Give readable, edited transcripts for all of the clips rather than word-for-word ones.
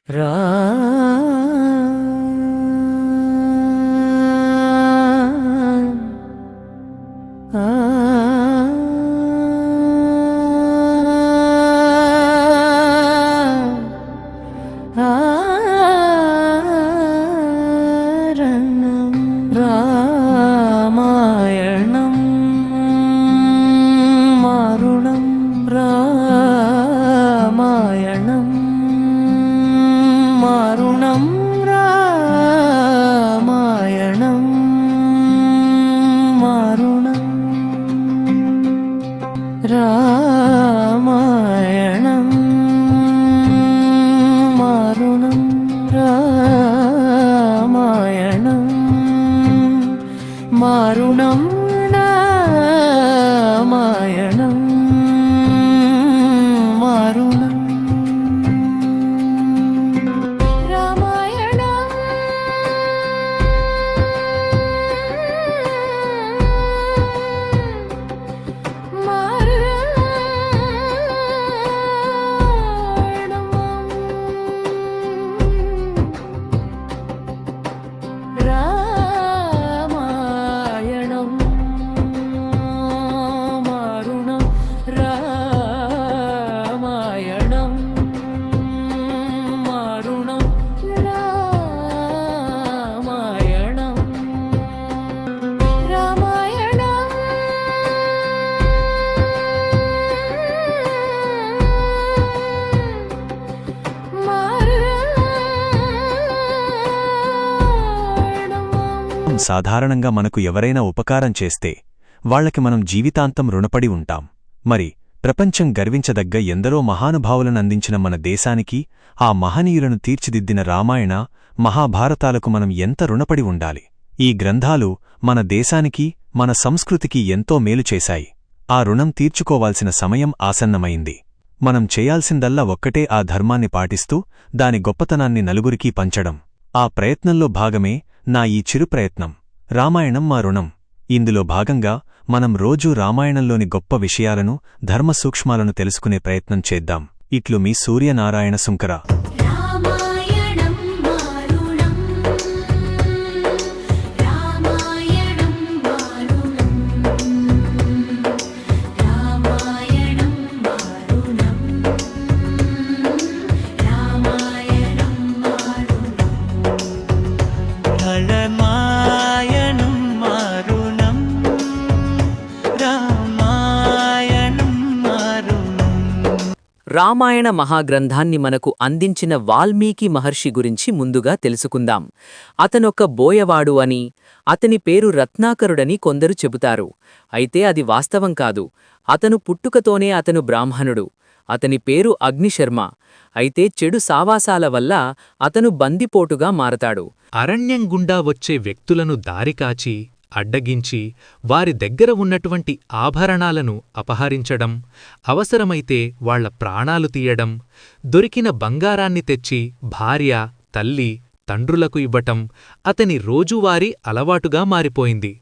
రా రామాయణం మారుణం రామాయణం మారుణం రామాయణం మారుణం రామాయణం మారుణం రామాయణం మారుణం రామాయణం మారుణం సాధారణంగా మనకు ఎవరైనా ఉపకారం చేస్తే వాళ్లకి మనం జీవితాంతం రుణపడి ఉంటాం. మరి ప్రపంచం గర్వించదగ్గ ఎందరో మహానుభావులనందించిన మన దేశానికి, ఆ మహనీయులను తీర్చిదిద్దిన రామాయణ, మహాభారతాలకు మనం ఎంత రుణపడి ఉండాలి. ఈ గ్రంథాలు మన దేశానికి, మన సంస్కృతికి ఎంతో మేలు చేశాయి. ఆ రుణం తీర్చుకోవాల్సిన సమయం ఆసన్నమైంది. మనం చేయాల్సిందల్లా ఒక్కటే, ఆ ధర్మాన్ని పాటిస్తూ దాని గొప్పతనాన్ని నలుగురికీ పంచడం. ఆ ప్రయత్నంలో భాగమే నా ఈ చిరు ప్రయత్నం, రామాయణం మా రుణం. ఇందులో భాగంగా మనం రోజూ రామాయణంలోని గొప్ప విషయాలను, ధర్మ సూక్ష్మాలను తెలుసుకునే ప్రయత్నం చేద్దాం. ఇట్లు మీ సూర్యనారాయణ సుంకర. రామాయణ మహాగ్రంథాన్ని మనకు అందించిన వాల్మీకి మహర్షి గురించి ముందుగా తెలుసుకుందాం. అతనొక బోయవాడు అని, అతని పేరు రత్నాకరుడని కొందరు చెబుతారు. అయితే అది వాస్తవం కాదు. అతను పుట్టుకతోనే అతను బ్రాహ్మణుడు. అతని పేరు అగ్నిశర్మ. అయితే చెడు సావాసాల వల్ల అతను బందిపోటుగా మారతాడు. అరణ్యం గుండా వచ్చే వ్యక్తులను దారికాచి, అడ్డగించి, వారి దగ్గర ఉన్నటువంటి ఆభరణాలను అపహరించడం, అవసరమైతే వాళ్ల ప్రాణాలు తీయడం, దొరికిన బంగారాన్ని తెచ్చి భార్య, తల్లి, తండ్రులకు ఇవ్వటం అతని రోజువారీ అలవాటుగా మారిపోయింది.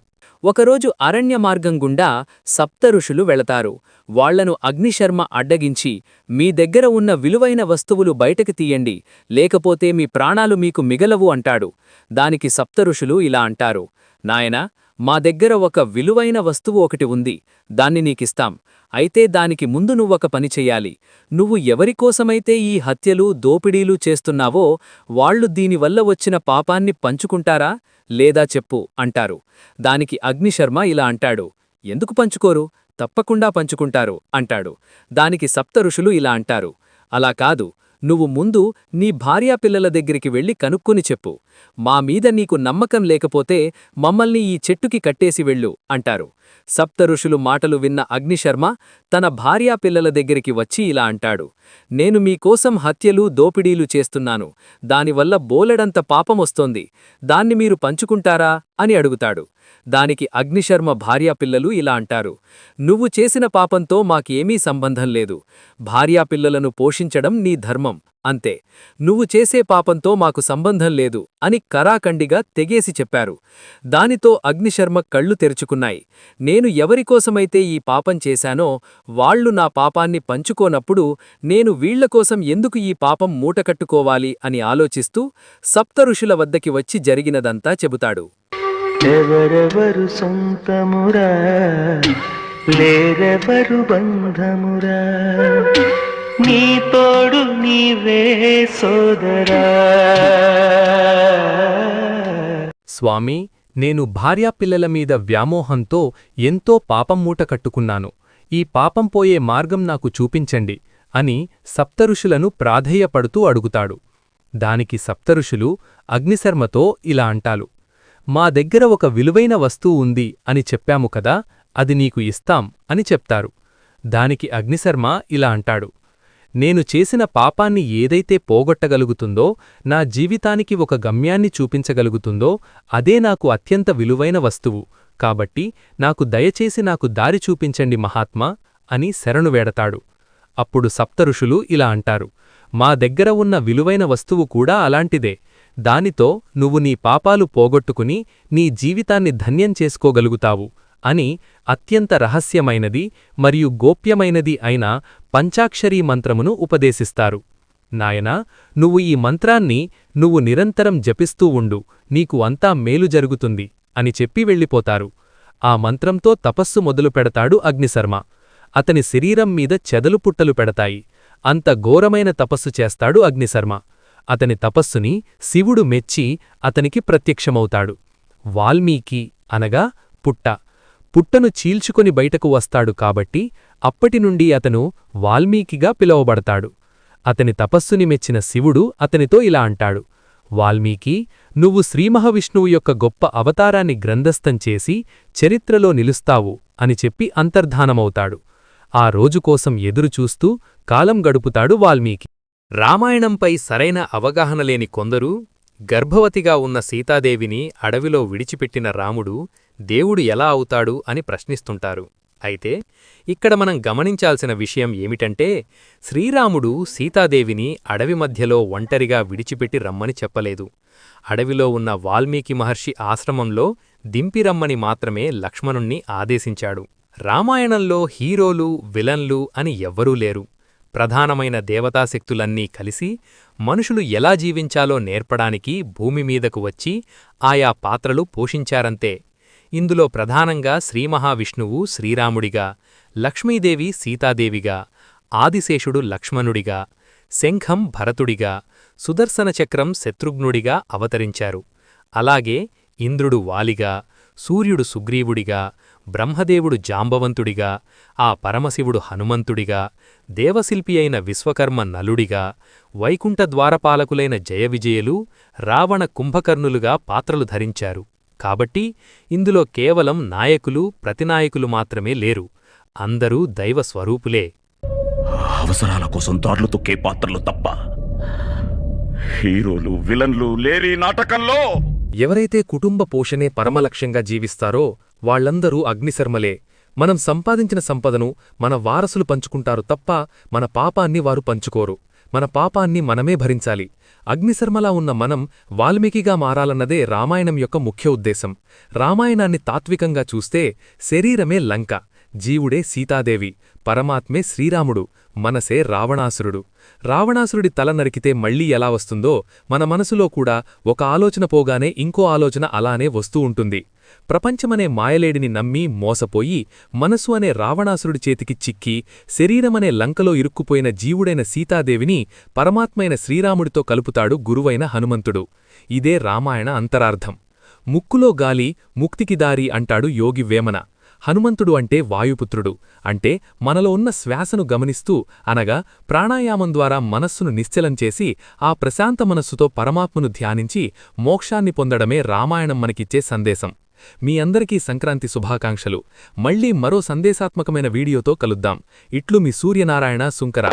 ఒకరోజు అరణ్య మార్గం గుండా సప్తఋషులు వెళతారు. వాళ్లను అగ్నిశర్మ అడ్డగించి, మీ దగ్గర ఉన్న విలువైన వస్తువులు బయటకు తీయండి, లేకపోతే మీ ప్రాణాలు మీకు మిగలవు అంటాడు. దానికి సప్తఋషులు ఇలా అంటారు, నాయనా, మా దగ్గర ఒక విలువైన వస్తువు ఒకటి ఉంది, దాన్ని నీకిస్తాం. అయితే దానికి ముందు నువ్వొక పని చెయ్యాలి. నువ్వు ఎవరికోసమైతే ఈ హత్యలు, దోపిడీలు చేస్తున్నావో వాళ్లు దీనివల్ల వచ్చిన పాపాన్ని పంచుకుంటారా లేదా చెప్పు అంటారు. దానికి అగ్నిశర్మ ఇలా అంటాడు, ఎందుకు పంచుకోరు, తప్పకుండా పంచుకుంటారు అంటాడు. దానికి సప్తఋషులు ఇలా అంటారు, అలా కాదు, నువ్వు ముందు నీ భార్యాపిల్లల దగ్గరికి వెళ్లి కనుక్కొని చెప్పు. మా మీద నీకు నమ్మకం లేకపోతే మమ్మల్ని ఈ చెట్టుకి కట్టేసి వెళ్ళు అంటారు. సప్తఋషులు మాటలు విన్న అగ్నిశర్మ తన భార్యాపిల్లల దగ్గరికి వచ్చి ఇలా అంటాడు, నేను మీకోసం హత్యలు, దోపిడీలు చేస్తున్నాను. దానివల్ల బోలెడంత పాపమొస్తోంది. దాన్ని మీరు పంచుకుంటారా అని అడుగుతాడు. దానికి అగ్నిశర్మ భార్యాపిల్లలు ఇలా అంటారు, నువ్వు చేసిన పాపంతో మాకేమీ సంబంధం లేదు. భార్యాపిల్లలను పోషించడం నీ ధర్మం, అంతే. నువ్వు చేసే పాపంతో మాకు సంబంధం లేదు అని కరాకండిగా తెగేసి చెప్పారు. దానితో అగ్నిశర్మ కళ్ళు తెరుచుకున్నాయి. నేను ఎవరికోసమైతే ఈ పాపం చేశానో వాళ్లు నా పాపాన్ని పంచుకోనప్పుడు నేను వీళ్లకోసం ఎందుకు ఈ పాపం మూటకట్టుకోవాలి అని ఆలోచిస్తూ సప్తఋషుల వద్దకి వచ్చి జరిగినదంతా చెబుతాడు. ఎవరెవరు సొంతమురా, లేరెవరు బంధమురా, నీ తోడు నీవే సోదరా. స్వామీ, నేను భార్యాపిల్లల మీద వ్యామోహంతో ఎంతో పాపం మూట కట్టుకున్నాను. ఈ పాపం పోయే మార్గం నాకు చూపించండి అని సప్తఋషులను ప్రాధేయపడుతూ అడుగుతాడు. దానికి సప్తఋషులు అగ్నిశర్మతో ఇలా అంటారు, మా దగ్గర ఒక విలువైన వస్తువు ఉంది అని చెప్పాము కదా, అది నీకు ఇస్తాం అని చెప్తారు. దానికి అగ్నిశర్మ ఇలా అంటాడు, నేను చేసిన పాపాన్ని ఏదైతే పోగొట్టగలుగుతుందో, నా జీవితానికి ఒక గమ్యాన్ని చూపించగలుగుతుందో అదే నాకు అత్యంత విలువైన వస్తువు. కాబట్టి దయచేసి నాకు దారి చూపించండి మహాత్మా అని శరణు వేడతాడు. అప్పుడు సప్తఋషులు ఇలా అంటారు, మా దగ్గర ఉన్న విలువైన వస్తువు కూడా అలాంటిదే. దానితో నువ్వు నీ పాపాలు పోగొట్టుకుని నీ జీవితాన్ని ధన్యం చేసుకోగలుగుతావు అని అత్యంత రహస్యమైనది మరియు గోప్యమైనది అయిన పంచాక్షరీ మంత్రమును ఉపదేశిస్తారు. నాయనా, నువ్వు ఈ మంత్రాన్ని నిరంతరం జపిస్తూ ఉండు, నీకు అంతా మేలు జరుగుతుంది అని చెప్పి వెళ్ళిపోతారు. ఆ మంత్రంతో తపస్సు మొదలుపెడతాడు అగ్నిశర్మ. అతని శరీరం మీద చెదలు పుట్టలు పెడతాయి. అంత ఘోరమైన తపస్సు చేస్తాడు అగ్నిశర్మ. అతని తపస్సుని శివుడు మెచ్చి అతనికి ప్రత్యక్షమవుతాడు. వాల్మీకి అనగా పుట్టను చీల్చుకొని బయటకు వస్తాడు కాబట్టి అప్పటినుండి అతను వాల్మీకిగా పిలువబడతాడు. అతని తపస్సుని మెచ్చిన శివుడు అతనితో ఇలా అంటాడు, వాల్మీకి, నువ్వు శ్రీమహావిష్ణువు యొక్క గొప్ప అవతారాన్ని గ్రంథస్థం చేసి చరిత్రలో నిలుస్తావు అని చెప్పి అంతర్ధానమవుతాడు. ఆ రోజుకోసం ఎదురుచూస్తూ కాలం గడుపుతాడు వాల్మీకి. రామాయణంపై సరైన అవగాహన లేని కొందరు గర్భవతిగా ఉన్న సీతాదేవిని అడవిలో విడిచిపెట్టిన రాముడు దేవుడు ఎలా అవుతాడు అని ప్రశ్నిస్తుంటారు. అయితే ఇక్కడ మనం గమనించాల్సిన విషయం ఏమిటంటే, శ్రీరాముడు సీతాదేవిని అడవి మధ్యలో ఒంటరిగా విడిచిపెట్టి రమ్మని చెప్పలేదు. అడవిలో ఉన్న వాల్మీకి మహర్షి ఆశ్రమంలో దింపిరమ్మని మాత్రమే లక్ష్మణుణ్ణి ఆదేశించాడు. రామాయణంలో హీరోలు, విలన్లు అని ఎవ్వరూ లేరు. ప్రధానమైన దేవతాశక్తులన్నీ కలిసి మనుషులు ఎలా జీవించాలో నేర్పడానికి భూమిమీదకు వచ్చి ఆయా పాత్రలు పోషించారంతే. ఇందులో ప్రధానంగా శ్రీమహావిష్ణువు శ్రీరాముడిగా, లక్ష్మీదేవి సీతాదేవిగా, ఆదిశేషుడు లక్ష్మణుడిగా, శంఖం భరతుడిగా, సుదర్శనచక్రం శత్రుఘ్నుడిగా అవతరించారు. అలాగే ఇంద్రుడు వాలిగా, సూర్యుడు సుగ్రీవుడిగా, బ్రహ్మదేవుడు జాంబవంతుడిగా, ఆ పరమశివుడు హనుమంతుడిగా, దేవశిల్పి అయిన విశ్వకర్మ నలుడిగా, వైకుంఠ ద్వారపాలకులైన జయవిజయులు, రావణ కుంభకర్ణులుగా పాత్రలు ధరించారు. కాబట్టి ఇందులో కేవలం నాయకులు, ప్రతినాయకులు మాత్రమే లేరు. అందరూ దైవస్వరూపులే. అవసరాల కోసం దారులు తొక్కే పాత్రలు తప్ప హీరోలు, విలన్లు లేరి నాటకంలో. ఎవరైతే కుటుంబ పోషణే పరమలక్ష్యంగా జీవిస్తారో వాళ్లందరూ అగ్నిశర్మలే. మనం సంపాదించిన సంపదను మన వారసులు పంచుకుంటారు తప్ప మన పాపాన్ని వారు పంచుకోరు. మన పాపాన్ని మనమే భరించాలి. అగ్నిశర్మలా ఉన్న మనం వాల్మీకిగా మారాలన్నదే రామాయణం యొక్క ముఖ్య ఉద్దేశం. రామాయణాన్ని తాత్వికంగా చూస్తే శరీరమే లంక, జీవుడే సీతాదేవి, పరమాత్మే శ్రీరాముడు, మనసే రావణాసురుడు. రావణాసురుడి తల నరికితే మళ్లీ ఎలా వస్తుందో మన మనసులో కూడా ఒక ఆలోచన పోగానే ఇంకో ఆలోచన అలానే వస్తూ ఉంటుంది. ప్రపంచమనే మాయలేడిని నమ్మి మోసపోయి మనసు అనే రావణాసురుడి చేతికి చిక్కి శరీరమనే లంకలో ఇరుక్కుపోయిన జీవుడైన సీతాదేవిని పరమాత్మైన శ్రీరాముడితో కలుపుతాడు గురువైన హనుమంతుడు. ఇదే రామాయణ అంతరార్థం. ముక్కులో గాలి ముక్తికి దారి అంటాడు యోగి వేమన. హనుమంతుడు అంటే వాయుపుత్రుడు. అంటే మనలో ఉన్న శ్వాసను గమనిస్తూ అనగా ప్రాణాయామం ద్వారా మనస్సును నిశ్చలం చేసి ఆ ప్రశాంత మనస్సుతో పరమాత్మను ధ్యానించి మోక్షాన్ని పొందడమే రామాయణం మనకిచ్చే సందేశం. మీ అందరికీ సంక్రాంతి శుభాకాంక్షలు. మళ్లీ మరో సందేశాత్మకమైన వీడియోతో కలుద్దాం. ఇట్లు మీ సూర్యనారాయణ సుంకర.